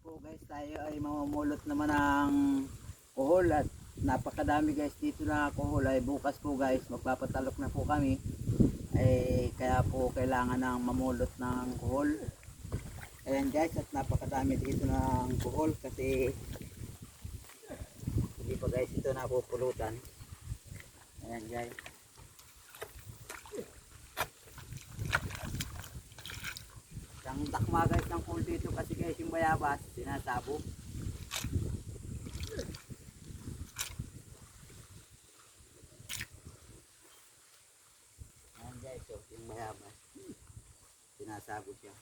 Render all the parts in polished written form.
po guys, tayo ay mamumulot naman ng kuhol at napakadami guys dito na kuhol. Ay bukas po guys magpapatalok na po kami, kaya po kailangan ng mamulot ng kuhol. Ayan guys, at napakadami dito ng kuhol kasi hindi pa guys ito napupulutan. Ayan guys, ang takma guys ng kuhol dito kasi guys yung bayabas sinasabog. Ayan guys, so yung bayabas sinasabog siya.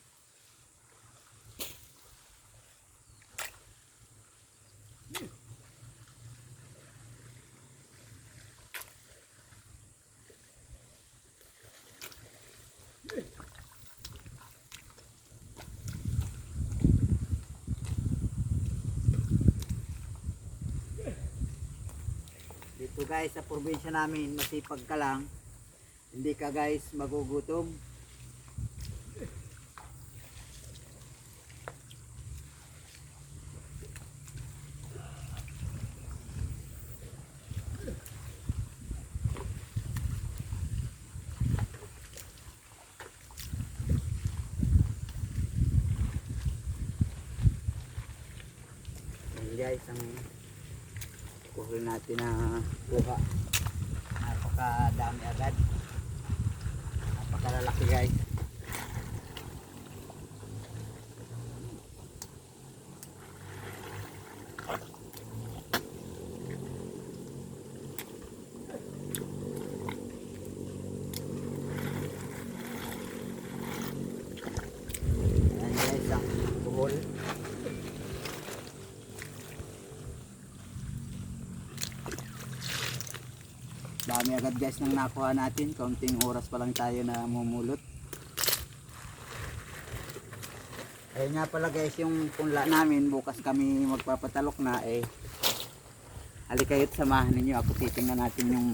Dito guys sa probinsya namin, masipag ka lang, hindi ka guys magugutom. Ayan guys, ang kuhol natin na kuha, napakadami agad, napakalalaki guys. Ayan guys ang kuhol. Dami agad guys nang nakuha natin, kaunting oras pa lang tayo na mumulot. Ayun nga pala guys yung punla namin, bukas kami magpapatalok na. Halika kayo't samahan ninyo ako, titingnan natin yung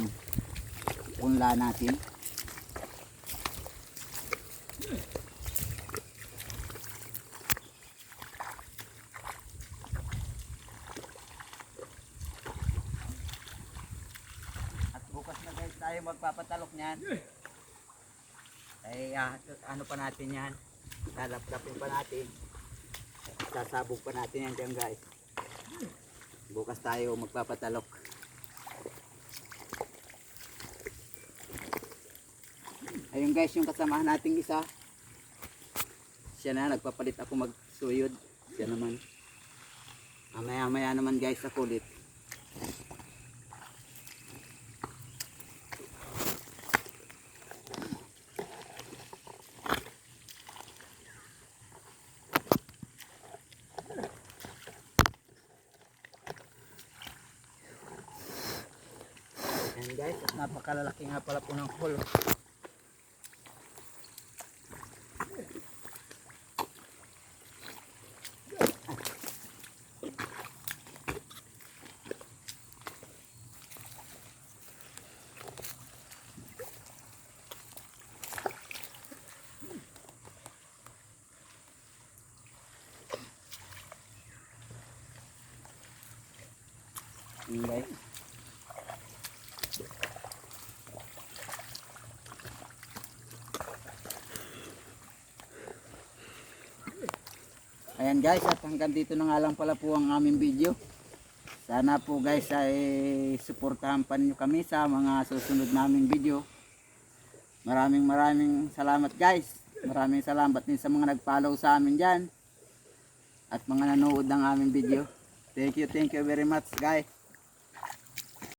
punla natin. Bukas na guys tayo magpapatalok niyan. Ano pa natin yan, lalap-lapin pa natin, sasabog pa natin yan dyan guys. Bukas tayo magpapatalok. Ayun guys yung kasamahan nating isa, siya na nagpapalit ako magsuyod, siya naman maya naman guys sa kulit. Ayan guys, at napakalalaki nga pala po ng kuhol. Ayan guys, ayan guys, at hanggang dito na nga lang pala po ang aming video. Sana po guys ay suportahan pa niyo kami sa mga susunod naming video. Maraming salamat guys. Maraming salamat din sa mga nag-follow sa amin dyan at mga nanood ng aming video. Thank you very much guys.